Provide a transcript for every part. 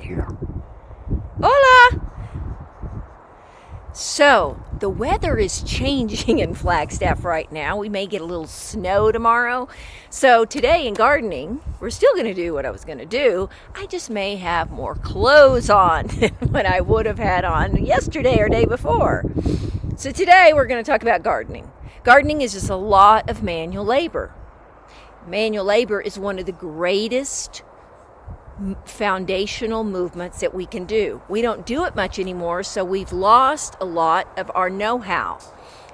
there. Hola! So, the weather is changing in Flagstaff right now. We may get a little snow tomorrow. So, today in gardening, we're still going to do what I was going to do. I just may have more clothes on than what I would have had on yesterday or day before. So, today we're going to talk about gardening. Gardening is just a lot of manual labor. Manual labor is one of the greatest foundational movements that we can do. We don't do it much anymore, so we've lost a lot of our know-how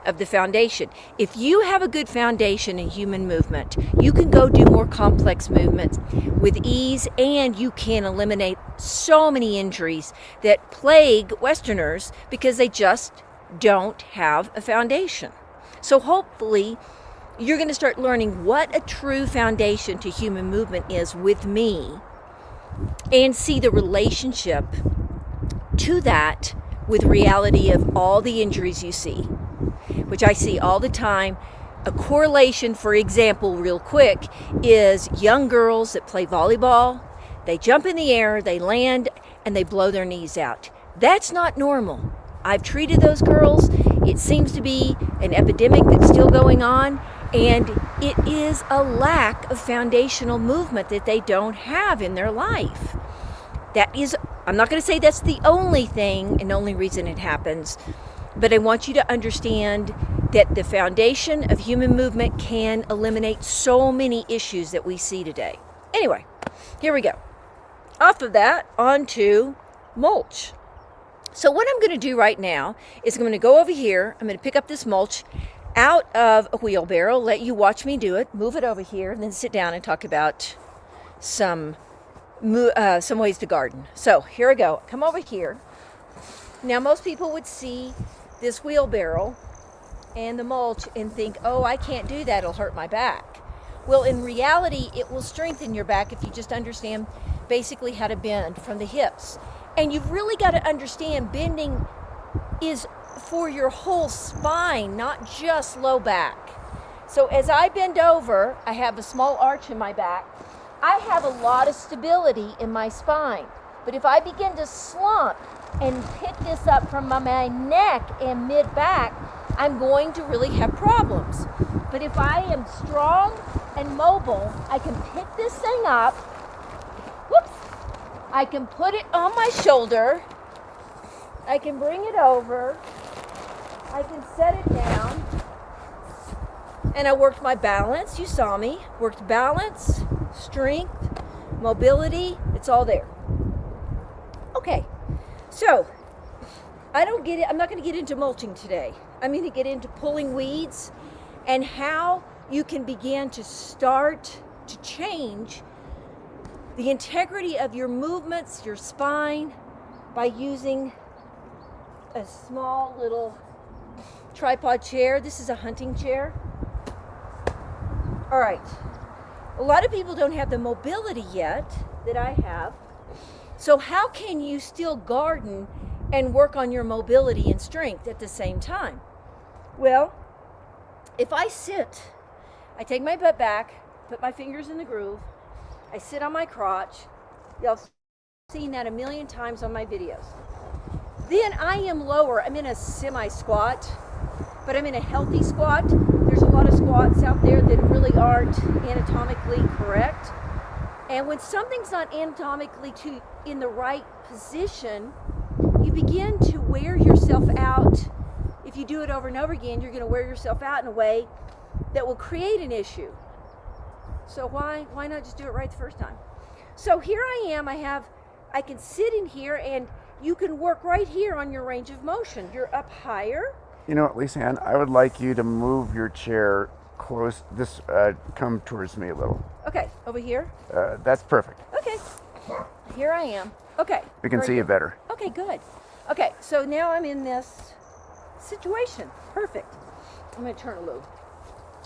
of the foundation. If you have a good foundation in human movement, you can go do more complex movements with ease, and you can eliminate so many injuries that plague Westerners because they just don't have a foundation. So hopefully you're going to start learning what a true foundation to human movement is with me, and see the relationship to that with reality of all the injuries you see, which I see all the time. A correlation, for example, real quick, is young girls that play volleyball. They jump in the air, they land, and they blow their knees out. That's not normal. I've treated those girls. It seems to be an epidemic that's still going on, and it is a lack of foundational movement that they don't have in their life. That is, I'm not going to say that's the only thing and only reason it happens, but I want you to understand that the foundation of human movement can eliminate so many issues that we see today. Anyway, here we go. Off of that, on to mulch. So what I'm going to do right now is I'm going to go over here. I'm going to pick up this mulch out of a wheelbarrow, let you watch me do it, move it over here, and then sit down and talk about some ways to garden. So here I go. Come over here. Now most people would see this wheelbarrow and the mulch and think, oh, I can't do that, it'll hurt my back. Well, in reality, it will strengthen your back if you just understand basically how to bend from the hips. And you've really got to understand bending is for your whole spine, not just low back. So as I bend over, I have a small arch in my back. I have a lot of stability in my spine. But if I begin to slump and pick this up from my neck and mid-back, I'm going to really have problems. But if I am strong and mobile, I can pick this thing up. Whoops! I can put it on my shoulder. I can bring it over. I can set it down. And I worked my balance. You saw me. Worked balance, strength, mobility. It's all there. Okay. So, I'm not going to get into mulching today. I'm going to get into pulling weeds and how you can begin to start to change the integrity of your movements, your spine, by using a small little tripod chair. This is a hunting chair. All right. A lot of people don't have the mobility yet that I have. So how can you still garden and work on your mobility and strength at the same time? Well, if I sit, I take my butt back, put my fingers in the groove, I sit on my crotch. Y'all have seen that a million times on my videos. Then I am lower. I'm in a semi-squat, but I'm in a healthy squat. There's a lot of squats out there that really aren't anatomically correct. And when something's not anatomically in the right position, you begin to wear yourself out. If you do it over and over again, you're going to wear yourself out in a way that will create an issue. So why not just do it right the first time? So here I am. I can sit in here, and you can work right here on your range of motion. You're up higher. You know what, Lisa Ann, I would like you to move your chair close, come towards me a little. Okay, over here. That's perfect. Okay, here I am. Okay. We can see you better. Okay, good. Okay, so now I'm in this situation. Perfect. I'm going to turn a loop.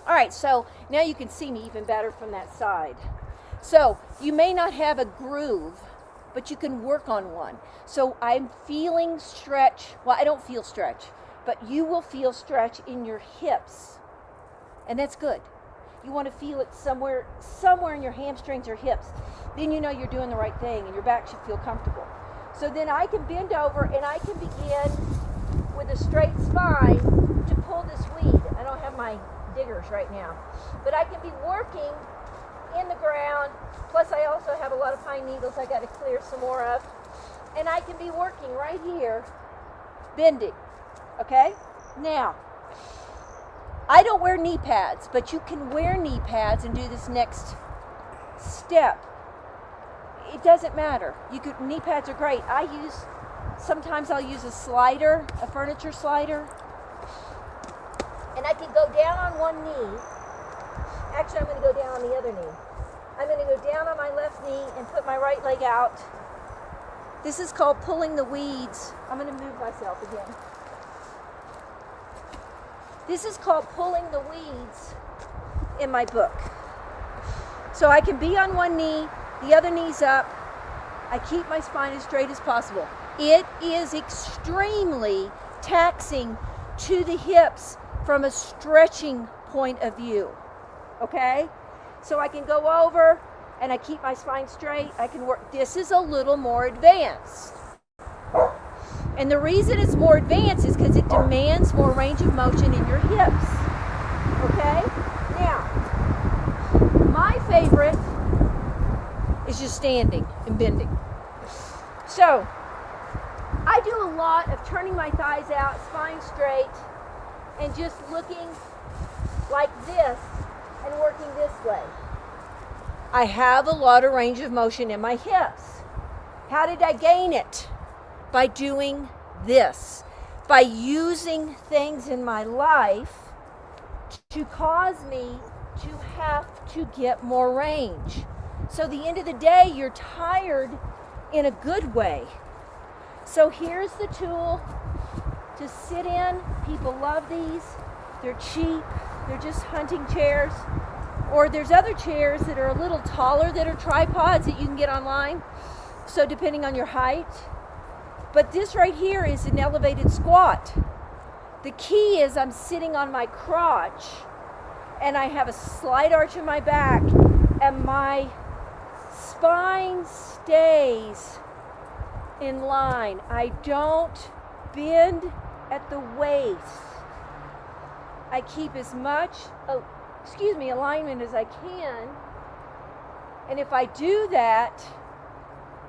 All right, so now you can see me even better from that side. So you may not have a groove, but you can work on one. So I'm feeling stretch. Well, I don't feel stretch, but you will feel stretch in your hips. And that's good. You want to feel it somewhere in your hamstrings or hips. Then you know you're doing the right thing and your back should feel comfortable. So then I can bend over and I can begin with a straight spine to pull this weed. I don't have my diggers right now, but I can be working in the ground. Plus I also have a lot of pine needles I got to clear some more of. And I can be working right here, bending, okay? Now, I don't wear knee pads, but you can wear knee pads and do this next step. It doesn't matter. Knee pads are great. Sometimes I'll use a slider, a furniture slider, and I can go down on one knee. Actually, I'm going to go down on the other knee. I'm going to go down on my left knee and put my right leg out. This is called pulling the weeds. I'm going to move myself again. This is called pulling the weeds in my book. So I can be on one knee, the other knee's up. I keep my spine as straight as possible. It is extremely taxing to the hips from a stretching point of view. Okay? So I can go over and I keep my spine straight. I can work. This is a little more advanced. And the reason it's more advanced is because it demands more range of motion in your hips. Okay? Now, my favorite is just standing and bending. So, I do a lot of turning my thighs out, spine straight, and just looking like this and working this way. I have a lot of range of motion in my hips. How did I gain it? By doing this. By using things in my life to cause me to have to get more range. So the end of the day, you're tired in a good way. So here's the tool to sit in. People love these. They're cheap. They're just hunting chairs. Or there's other chairs that are a little taller that are tripods that you can get online. So depending on your height. But this right here is an elevated squat. The key is I'm sitting on my crotch and I have a slight arch in my back and my spine stays in line. I don't bend at the waist. I keep as much, alignment as I can. And if I do that,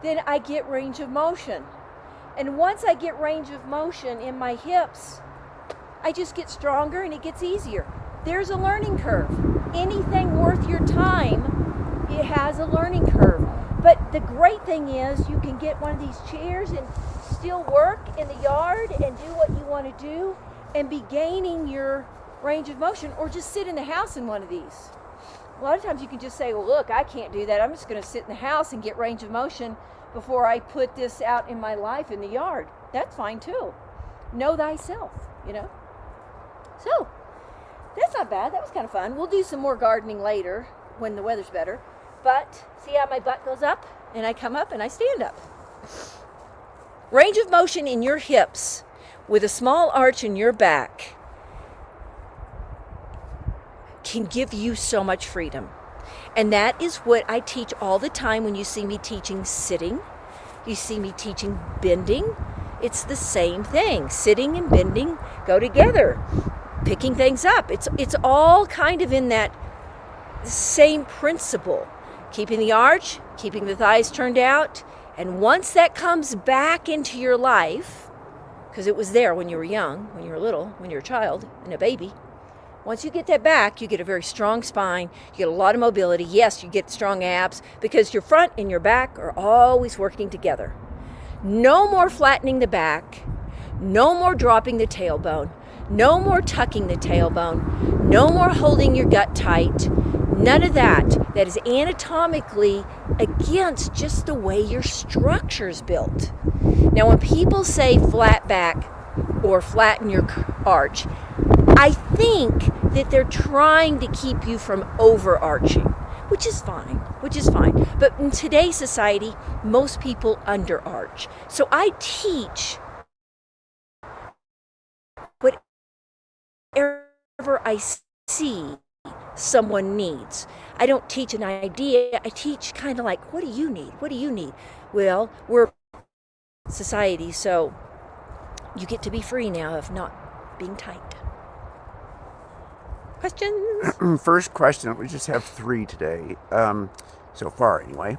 then I get range of motion. And once I get range of motion in my hips, I just get stronger and it gets easier. There's a learning curve. Anything worth your time, it has a learning curve. But the great thing is you can get one of these chairs and still work in the yard and do what you want to do and be gaining your range of motion, or just sit in the house in one of these. A lot of times you can just say, well, look, I can't do that. I'm just going to sit in the house and get range of motion before I put this out in my life in the yard. That's fine too. Know thyself, So, that's not bad. That was kind of fun. We'll do some more gardening later when the weather's better. But see how my butt goes up and I come up and I stand up. Range of motion in your hips with a small arch in your back can give you so much freedom. And that is what I teach all the time when you see me teaching sitting. You see me teaching bending. It's the same thing. Sitting and bending go together. Picking things up. It's all kind of in that same principle. Keeping the arch, keeping the thighs turned out. And once that comes back into your life, because it was there when you were young, when you were little, when you were a child and a baby, once you get that back, you get a very strong spine, you get a lot of mobility. Yes, you get strong abs because your front and your back are always working together. No more flattening the back, no more dropping the tailbone, no more tucking the tailbone, no more holding your gut tight. None of that. That is anatomically against just the way your structure's built. Now, when people say flat back or flatten your arch, I think that they're trying to keep you from overarching, which is fine. But in today's society, most people underarch. So I teach whatever I see someone needs. I don't teach an idea. I teach kind of like, what do you need? What do you need? Well, we're society, so you get to be free now of not being tight. Questions? First question, we just have 3 today, so far anyway.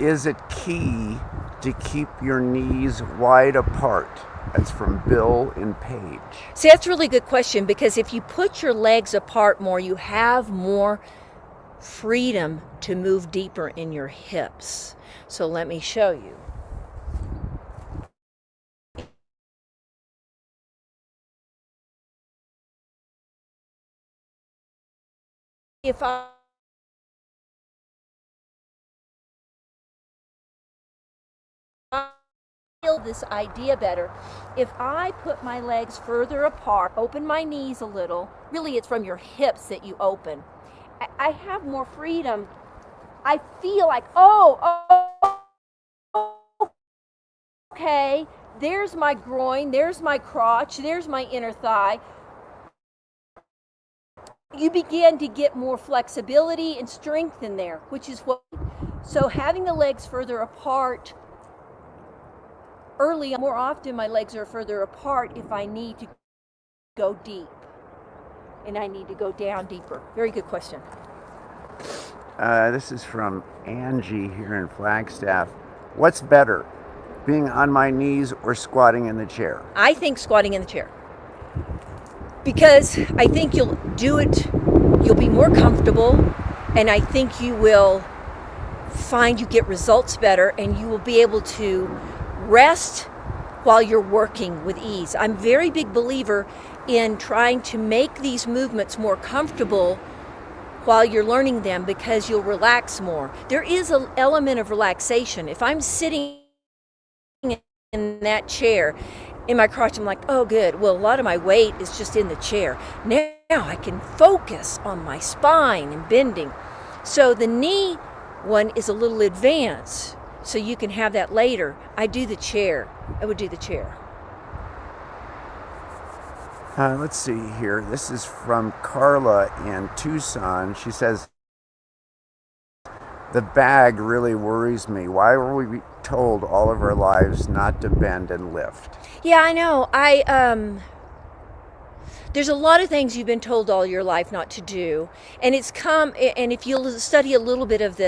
Is it key to keep your knees wide apart? That's from Bill in Page. See, that's a really good question, because if you put your legs apart more, you have more freedom to move deeper in your hips. So let me show you. If I feel this idea better, if I put my legs further apart, open my knees a little, really it's from your hips that you open, I have more freedom. I feel like, okay, there's my groin, there's my crotch, there's my inner thigh. You begin to get more flexibility and strength in there, which is what. So having the legs further apart early, more often my legs are further apart if I need to go deep and I need to go down deeper. Very good question. This is from Angie here in Flagstaff. What's better, being on my knees or squatting in the chair? I think squatting in the chair, because I think you'll do it, you'll be more comfortable, and I think you will find you get results better, and you will be able to rest while you're working with ease. I'm a very big believer in trying to make these movements more comfortable while you're learning them, because you'll relax more. There is an element of relaxation. If I'm sitting in that chair in my crotch, I'm like, oh good, well a lot of my weight is just in the chair. Now I can focus on my spine and bending. So the knee one is a little advanced, so you can have that later. I would do the chair. Let's see here. This is from Carla in Tucson. She says, the bag really worries me. Why were we told all of our lives not to bend and lift? Yeah, I know. There's a lot of things you've been told all your life not to do, and and if you'll study a little bit of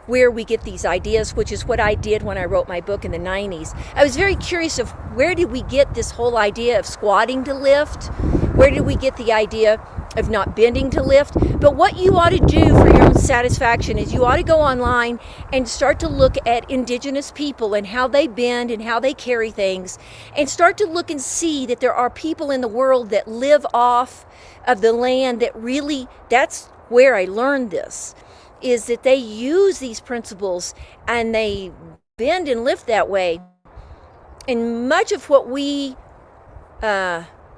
where we get these ideas, which is what I did when I wrote my book in the 90s, I was very curious of where did we get this whole idea of squatting to lift? Where did we get the idea of not bending to lift? But what you ought to do for your own satisfaction is you ought to go online and start to look at indigenous people and how they bend and how they carry things, and start to look and see that there are people in the world that live off of the land that really, that's where I learned this, is that they use these principles and they bend and lift that way. And much of what we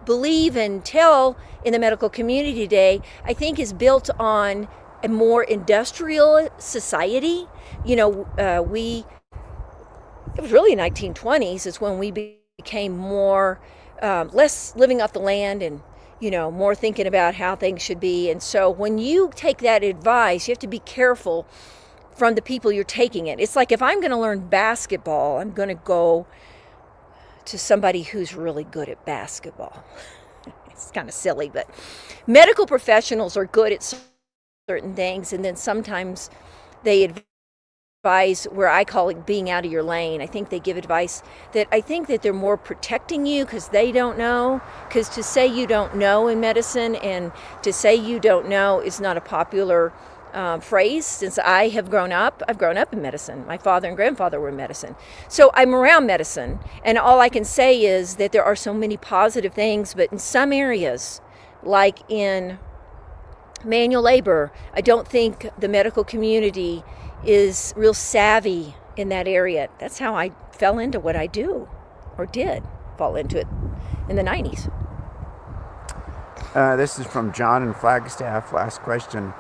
believe and tell in the medical community today, I think, is built on a more industrial society. You know, it was really 1920s is when we became more, less living off the land and, you know, more thinking about how things should be. And so when you take that advice, you have to be careful from the people you're taking it. It's like if I'm going to learn basketball, I'm going to go to somebody who's really good at basketball. It's kind of silly, but medical professionals are good at certain things, and then sometimes they advise where I call it being out of your lane. I think they give advice that I think that they're more protecting you because they don't know, because to say you don't know in medicine and to say you don't know is not a popular phrase. Since I've grown up in medicine. My father and grandfather were in medicine. So I'm around medicine, and all I can say is that there are so many positive things, but in some areas, like in manual labor, I don't think the medical community is real savvy in that area. That's how I fell into what I do, or did fall into it in the 90s. This is from John in Flagstaff. Last question.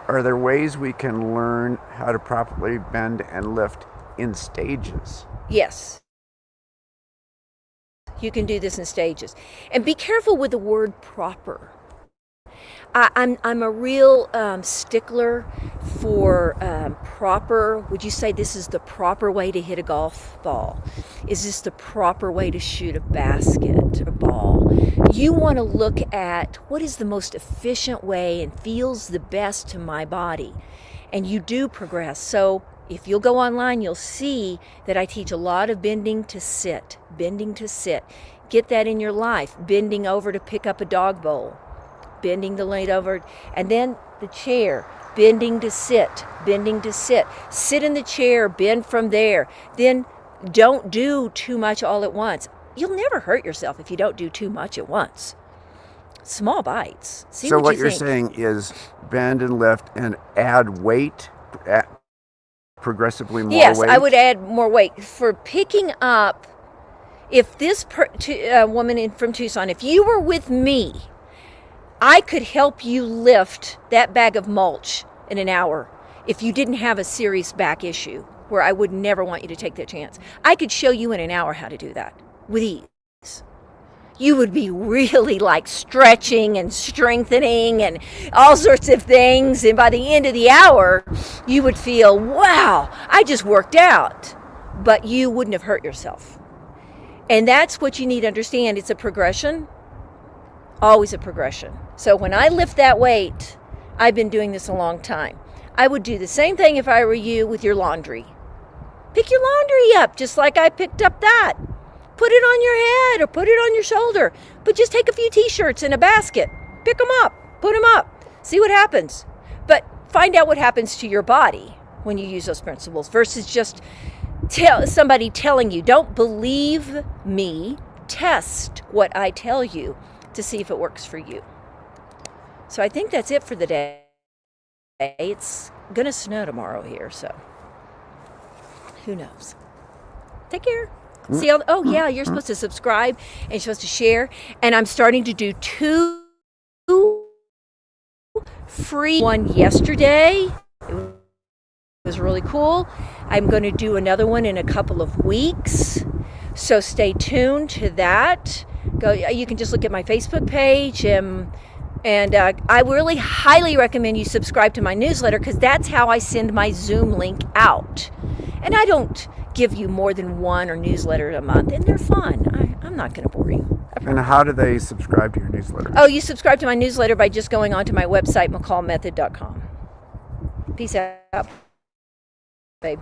Are there ways we can learn how to properly bend and lift in stages? Yes. You can do this in stages. And be careful with the word proper. I'm a real stickler for proper. Would you say this is the proper way to hit a golf ball? Is this the proper way to shoot a basket or ball? You want to look at what is the most efficient way and feels the best to my body, and you do progress. So if you'll go online, you'll see that I teach a lot of bending to sit, bending to sit. Get that in your life. Bending over to pick up a dog bowl, bending the leg over, and then the chair, bending to sit, bending to sit. Sit in the chair, bend from there. Then don't do too much all at once. You'll never hurt yourself if you don't do too much at once. Small bites. See So what what you you're think. saying is bend and lift and add weight, progressively more Yes, weight? I would add more weight. For picking up, if this woman from Tucson, if you were with me, I could help you lift that bag of mulch in an hour if you didn't have a serious back issue where I would never want you to take that chance. I could show you in an hour how to do that with ease. You would be really like stretching and strengthening and all sorts of things. And by the end of the hour, you would feel, wow, I just worked out. But you wouldn't have hurt yourself. And that's what you need to understand. It's a progression, always a progression. So when I lift that weight, I've been doing this a long time. I would do the same thing if I were you with your laundry. Pick your laundry up just like I picked up that. Put it on your head or put it on your shoulder. But just take a few t-shirts in a basket. Pick them up. Put them up. See what happens. But find out what happens to your body when you use those principles versus just somebody telling you. Don't believe me. Test what I tell you to see if it works for you. So I think that's it for the day. It's going to snow tomorrow here, so who knows. Take care. See how, oh yeah, you're supposed to subscribe and you're supposed to share. And I'm starting to do 2 free. One yesterday. It was really cool. I'm going to do another one in a couple of weeks. So stay tuned to that. You can just look at my Facebook page. And I really highly recommend you subscribe to my newsletter because that's how I send my Zoom link out. And I don't give you more than one or newsletter a month, and they're fun. I'm not going to bore you. And how do they subscribe to your newsletter? Oh, you subscribe to my newsletter by just going onto my website, mccallmethod.com. Peace out, babe.